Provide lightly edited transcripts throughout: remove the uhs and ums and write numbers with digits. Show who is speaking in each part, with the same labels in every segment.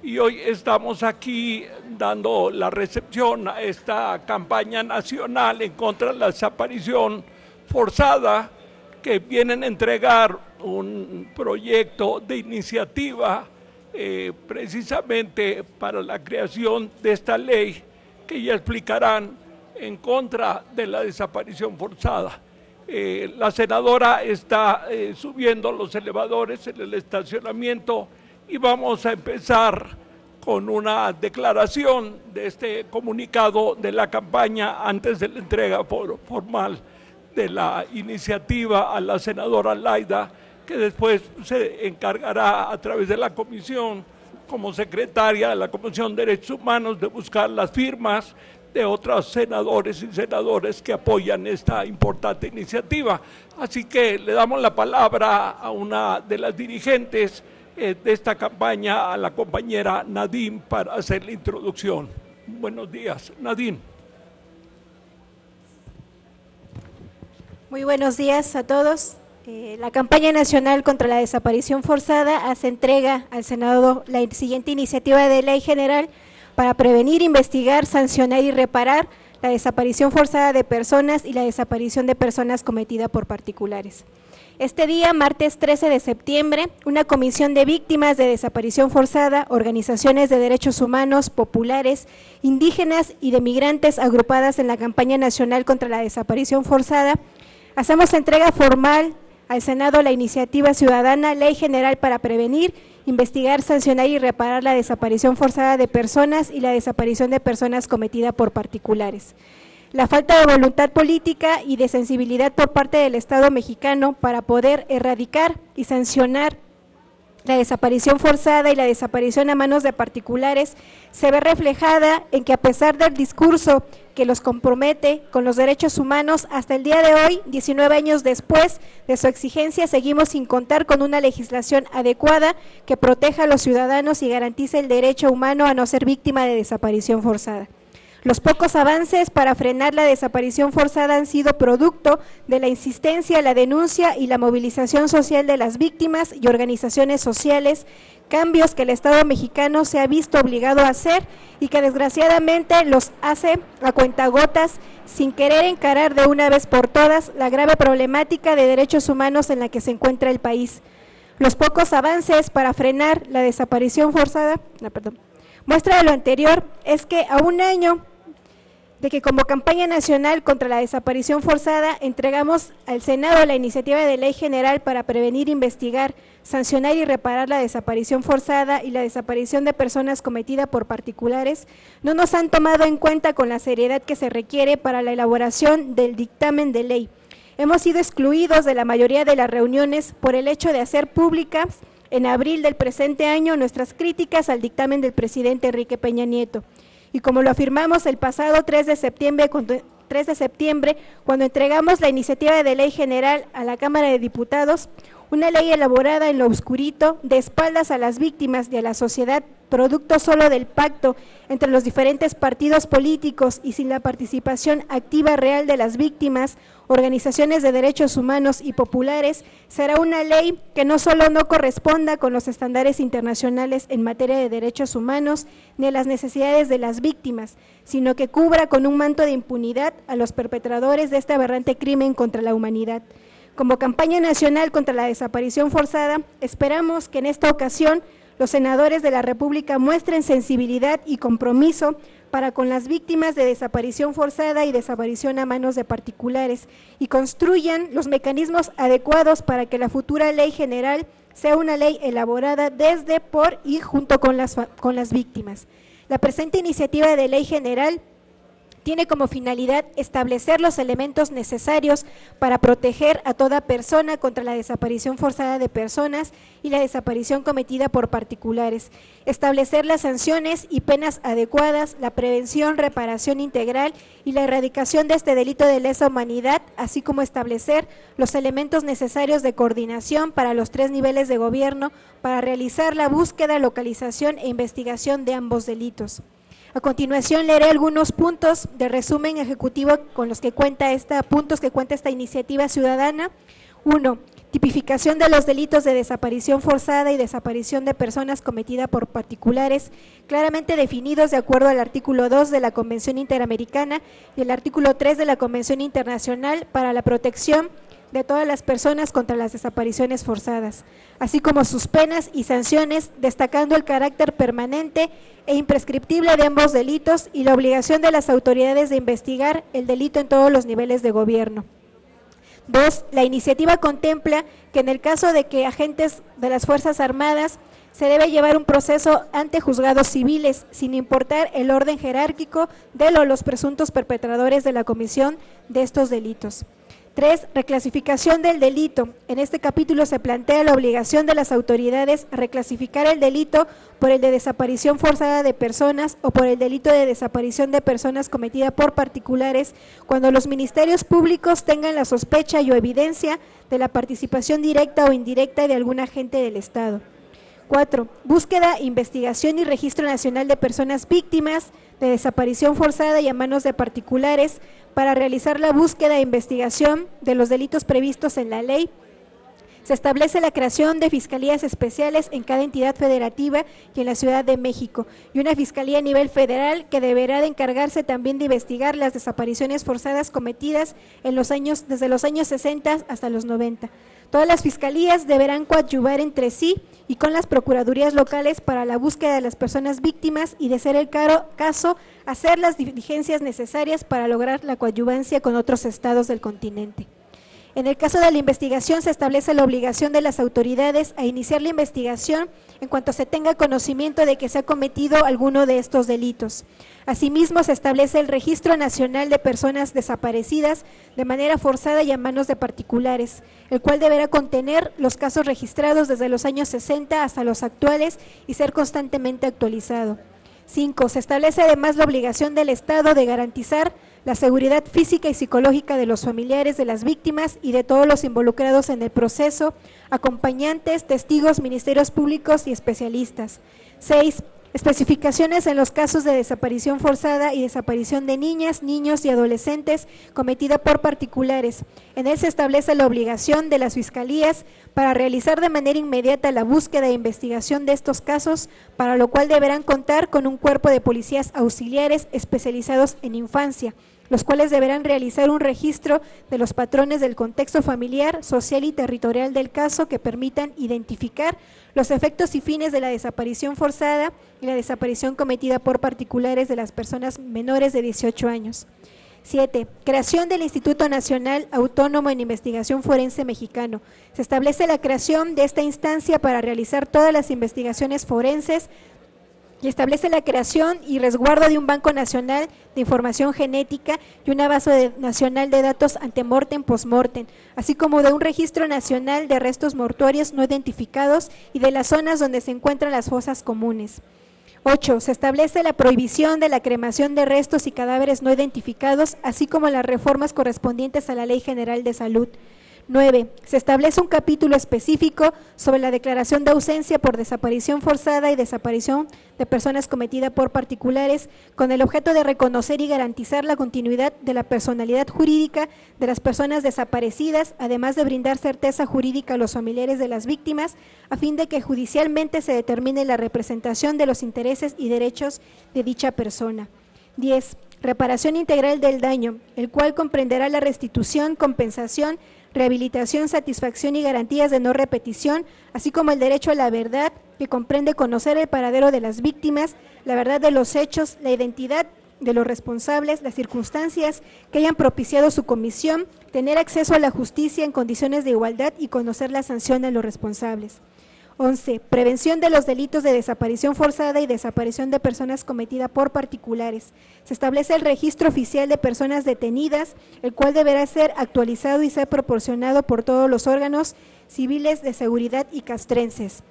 Speaker 1: y hoy estamos aquí dando la recepción a esta campaña nacional en contra de la desaparición forzada, que vienen a entregar un proyecto de iniciativa precisamente para la creación de esta ley que ya explicarán en contra de la desaparición forzada. La senadora está subiendo los elevadores en el estacionamiento y vamos a empezar con una declaración de este comunicado de la campaña antes de la entrega formal de la iniciativa a la senadora Laida, que después se encargará a través de la comisión, como secretaria de la Comisión de Derechos Humanos, de buscar las firmas de otros senadores y senadoras que apoyan esta importante iniciativa. Así que le damos la palabra a una de las dirigentes de esta campaña, a la compañera Nadine, para hacer la introducción. Buenos días, Nadine.
Speaker 2: Muy buenos días a todos. La campaña nacional contra la desaparición forzada hace entrega al Senado la siguiente iniciativa de ley general para prevenir, investigar, sancionar y reparar la desaparición forzada de personas y la desaparición de personas cometida por particulares. Este día, martes 13 de septiembre, una comisión de víctimas de desaparición forzada, organizaciones de derechos humanos, populares, indígenas y de migrantes agrupadas en la campaña nacional contra la desaparición forzada, hacemos entrega formal al Senado la iniciativa ciudadana Ley General para prevenir, investigar, sancionar y reparar la desaparición forzada de personas y la desaparición de personas cometida por particulares. La falta de voluntad política y de sensibilidad por parte del Estado mexicano para poder erradicar y sancionar la desaparición forzada y la desaparición a manos de particulares se ve reflejada en que, a pesar del discurso que los compromete con los derechos humanos, hasta el día de hoy, 19 años después de su exigencia, seguimos sin contar con una legislación adecuada que proteja a los ciudadanos y garantice el derecho humano a no ser víctima de desaparición forzada. Los pocos avances para frenar la desaparición forzada han sido producto de la insistencia, la denuncia y la movilización social de las víctimas y organizaciones sociales, cambios que el Estado mexicano se ha visto obligado a hacer y que desgraciadamente los hace a cuentagotas, sin querer encarar de una vez por todas la grave problemática de derechos humanos en la que se encuentra el país. Los pocos avances para frenar la desaparición forzada, muestra de lo anterior es que a un año de que como campaña nacional contra la desaparición forzada entregamos al Senado la iniciativa de ley general para prevenir, investigar, sancionar y reparar la desaparición forzada y la desaparición de personas cometida por particulares, no nos han tomado en cuenta con la seriedad que se requiere para la elaboración del dictamen de ley. Hemos sido excluidos de la mayoría de las reuniones por el hecho de hacer públicas en abril del presente año nuestras críticas al dictamen del presidente Enrique Peña Nieto. Y como lo afirmamos el pasado 3 de septiembre, cuando entregamos la iniciativa de ley general a la Cámara de Diputados, una ley elaborada en lo oscurito, de espaldas a las víctimas y a la sociedad, producto solo del pacto entre los diferentes partidos políticos y sin la participación activa real de las víctimas, organizaciones de derechos humanos y populares, será una ley que no solo no corresponda con los estándares internacionales en materia de derechos humanos ni a las necesidades de las víctimas, sino que cubra con un manto de impunidad a los perpetradores de este aberrante crimen contra la humanidad. Como campaña nacional contra la desaparición forzada, esperamos que en esta ocasión los senadores de la República muestren sensibilidad y compromiso para con las víctimas de desaparición forzada y desaparición a manos de particulares y construyan los mecanismos adecuados para que la futura ley general sea una ley elaborada desde, por y junto con las víctimas. La presente iniciativa de ley general tiene como finalidad establecer los elementos necesarios para proteger a toda persona contra la desaparición forzada de personas y la desaparición cometida por particulares, establecer las sanciones y penas adecuadas, la prevención, reparación integral y la erradicación de este delito de lesa humanidad, así como establecer los elementos necesarios de coordinación para los 3 niveles de gobierno para realizar la búsqueda, localización e investigación de ambos delitos. A continuación leeré algunos puntos de resumen ejecutivo con los que cuenta esta iniciativa ciudadana. 1. tipificación de los delitos de desaparición forzada y desaparición de personas cometida por particulares, claramente definidos de acuerdo al artículo 2 de la Convención Interamericana y el artículo 3 de la Convención Internacional para la protección de todas las personas contra las desapariciones forzadas, así como sus penas y sanciones, destacando el carácter permanente e imprescriptible de ambos delitos y la obligación de las autoridades de investigar el delito en todos los niveles de gobierno. 2. La iniciativa contempla que en el caso de que agentes de las Fuerzas Armadas se debe llevar un proceso ante juzgados civiles, sin importar el orden jerárquico de los presuntos perpetradores de la comisión de estos delitos. 3. Reclasificación del delito. En este capítulo se plantea la obligación de las autoridades a reclasificar el delito por el de desaparición forzada de personas o por el delito de desaparición de personas cometida por particulares cuando los ministerios públicos tengan la sospecha y o evidencia de la participación directa o indirecta de algún agente del Estado. 4. Búsqueda, investigación y registro nacional de personas víctimas de desaparición forzada y a manos de particulares para realizar la búsqueda e investigación de los delitos previstos en la ley. Se establece la creación de fiscalías especiales en cada entidad federativa y en la Ciudad de México, y una fiscalía a nivel federal que deberá de encargarse también de investigar las desapariciones forzadas cometidas desde los años 60 hasta los 90. Todas las fiscalías deberán coadyuvar entre sí y con las procuradurías locales para la búsqueda de las personas víctimas y, de ser el caso, hacer las diligencias necesarias para lograr la coadyuvancia con otros estados del continente. En el caso de la investigación se establece la obligación de las autoridades a iniciar la investigación en cuanto se tenga conocimiento de que se ha cometido alguno de estos delitos. Asimismo, se establece el Registro Nacional de Personas Desaparecidas de manera forzada y a manos de particulares, el cual deberá contener los casos registrados desde los años 60 hasta los actuales y ser constantemente actualizado. 5. Se establece además la obligación del Estado de garantizar la seguridad física y psicológica de los familiares de las víctimas y de todos los involucrados en el proceso, acompañantes, testigos, ministerios públicos y especialistas. 6. Especificaciones en los casos de desaparición forzada y desaparición de niñas, niños y adolescentes cometida por particulares. En él se establece la obligación de las fiscalías para realizar de manera inmediata la búsqueda e investigación de estos casos, para lo cual deberán contar con un cuerpo de policías auxiliares especializados en infancia, los cuales deberán realizar un registro de los patrones del contexto familiar, social y territorial del caso que permitan identificar los efectos y fines de la desaparición forzada y la desaparición cometida por particulares de las personas menores de 18 años. 7. Creación del Instituto Nacional Autónomo en Investigación Forense Mexicano. Se establece la creación de esta instancia para realizar todas las investigaciones forenses y establece la creación y resguardo de un Banco Nacional de Información Genética y una base nacional de datos antemortem postmortem, así como de un registro nacional de restos mortuorios no identificados y de las zonas donde se encuentran las fosas comunes. 8. Se establece la prohibición de la cremación de restos y cadáveres no identificados, así como las reformas correspondientes a la Ley General de Salud. 9. Se establece un capítulo específico sobre la declaración de ausencia por desaparición forzada y desaparición de personas cometida por particulares, con el objeto de reconocer y garantizar la continuidad de la personalidad jurídica de las personas desaparecidas, además de brindar certeza jurídica a los familiares de las víctimas, a fin de que judicialmente se determine la representación de los intereses y derechos de dicha persona. 10. Reparación integral del daño, el cual comprenderá la restitución, compensación, rehabilitación, satisfacción y garantías de no repetición, así como el derecho a la verdad, que comprende conocer el paradero de las víctimas, la verdad de los hechos, la identidad de los responsables, las circunstancias que hayan propiciado su comisión, tener acceso a la justicia en condiciones de igualdad y conocer la sanción a los responsables. 11. Prevención de los delitos de desaparición forzada y desaparición de personas cometida por particulares. Se establece el registro oficial de personas detenidas, el cual deberá ser actualizado y ser proporcionado por todos los órganos civiles de seguridad y castrenses.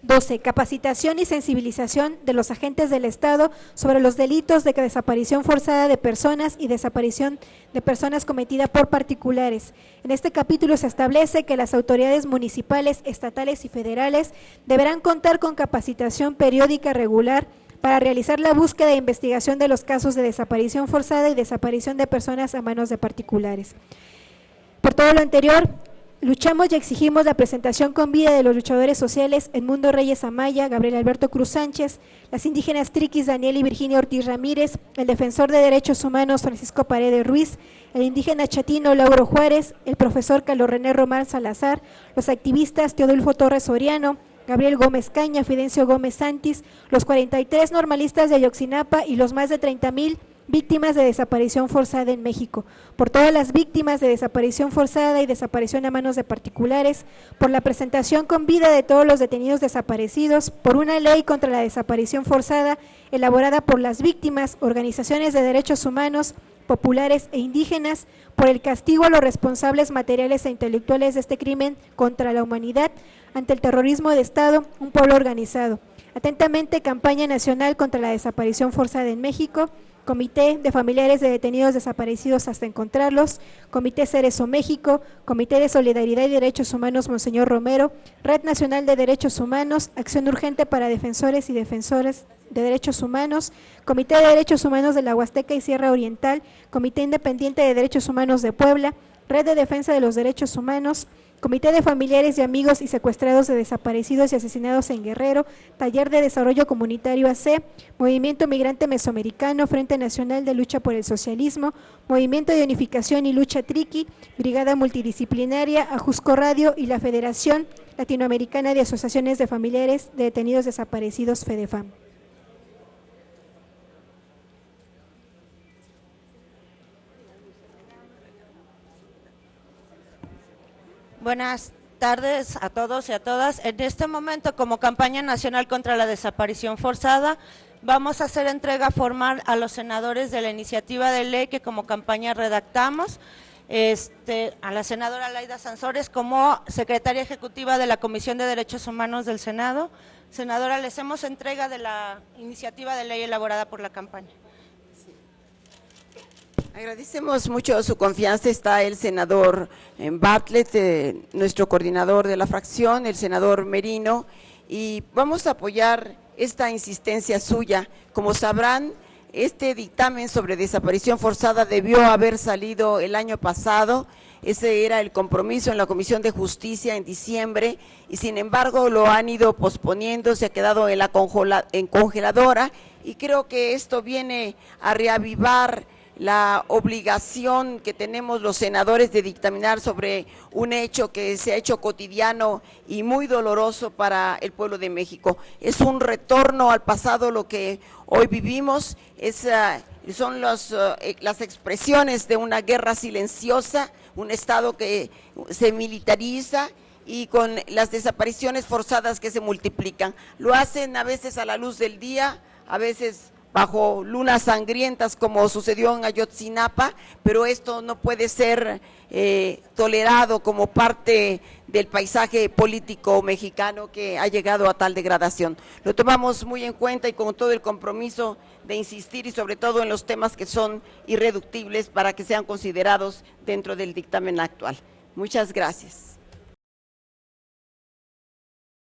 Speaker 2: 12. Capacitación y sensibilización de los agentes del Estado sobre los delitos de desaparición forzada de personas y desaparición de personas cometida por particulares. En este capítulo se establece que las autoridades municipales, estatales y federales deberán contar con capacitación periódica regular para realizar la búsqueda e investigación de los casos de desaparición forzada y desaparición de personas a manos de particulares. Por todo lo anterior, Luchamos y exigimos la presentación con vida de los luchadores sociales Edmundo Reyes Amaya, Gabriel Alberto Cruz Sánchez, las indígenas Triquis Daniel y Virginia Ortiz Ramírez, el defensor de derechos humanos Francisco Paredes Ruiz, el indígena chatino Lauro Juárez, el profesor Carlos René Román Salazar, los activistas Teodulfo Torres Soriano, Gabriel Gómez Caña, Fidencio Gómez Santis, los 43 normalistas de Ayotzinapa y los más de 30,000 víctimas de desaparición forzada en México, por todas las víctimas de desaparición forzada y desaparición a manos de particulares, por la presentación con vida de todos los detenidos desaparecidos, por una ley contra la desaparición forzada elaborada por las víctimas, organizaciones de derechos humanos, populares e indígenas, por el castigo a los responsables materiales e intelectuales de este crimen contra la humanidad ante el terrorismo de Estado, un pueblo organizado. Atentamente, Campaña Nacional contra la Desaparición Forzada en México, Comité de Familiares de Detenidos Desaparecidos hasta encontrarlos, Comité Cerezo México, Comité de Solidaridad y Derechos Humanos Monseñor Romero, Red Nacional de Derechos Humanos, Acción Urgente para Defensores y Defensoras de Derechos Humanos, Comité de Derechos Humanos de la Huasteca y Sierra Oriental, Comité Independiente de Derechos Humanos de Puebla, Red de Defensa de los Derechos Humanos, Comité de Familiares y Amigos y Secuestrados de Desaparecidos y Asesinados en Guerrero, Taller de Desarrollo Comunitario AC, Movimiento Migrante Mesoamericano, Frente Nacional de Lucha por el Socialismo, Movimiento de Unificación y Lucha Triqui, Brigada Multidisciplinaria, Ajusco Radio y la Federación Latinoamericana de Asociaciones de Familiares de Detenidos Desaparecidos, FEDEFAM.
Speaker 3: Buenas tardes a todos y a todas. En este momento, como Campaña Nacional contra la Desaparición Forzada, vamos a hacer entrega formal a los senadores de la iniciativa de ley que como campaña redactamos, a la senadora Laida Sansores como secretaria ejecutiva de la Comisión de Derechos Humanos del Senado. Senadora, les hacemos entrega de la iniciativa de ley elaborada por la campaña.
Speaker 4: Agradecemos mucho su confianza. Está el senador Bartlett, nuestro coordinador de la fracción, el senador Merino, y vamos a apoyar esta insistencia suya. Como sabrán, este dictamen sobre desaparición forzada debió haber salido el año pasado. Ese era el compromiso en la Comisión de Justicia en diciembre y sin embargo lo han ido posponiendo, se ha quedado en la congeladora y creo que esto viene a reavivar la obligación que tenemos los senadores de dictaminar sobre un hecho que se ha hecho cotidiano y muy doloroso para el pueblo de México. Es un retorno al pasado lo que hoy vivimos, son las expresiones de una guerra silenciosa, un Estado que se militariza y con las desapariciones forzadas que se multiplican. Lo hacen a veces a la luz del día, a veces bajo lunas sangrientas como sucedió en Ayotzinapa, pero esto no puede ser tolerado como parte del paisaje político mexicano que ha llegado a tal degradación. Lo tomamos muy en cuenta y con todo el compromiso de insistir y sobre todo en los temas que son irreductibles para que sean considerados dentro del dictamen actual. Muchas gracias.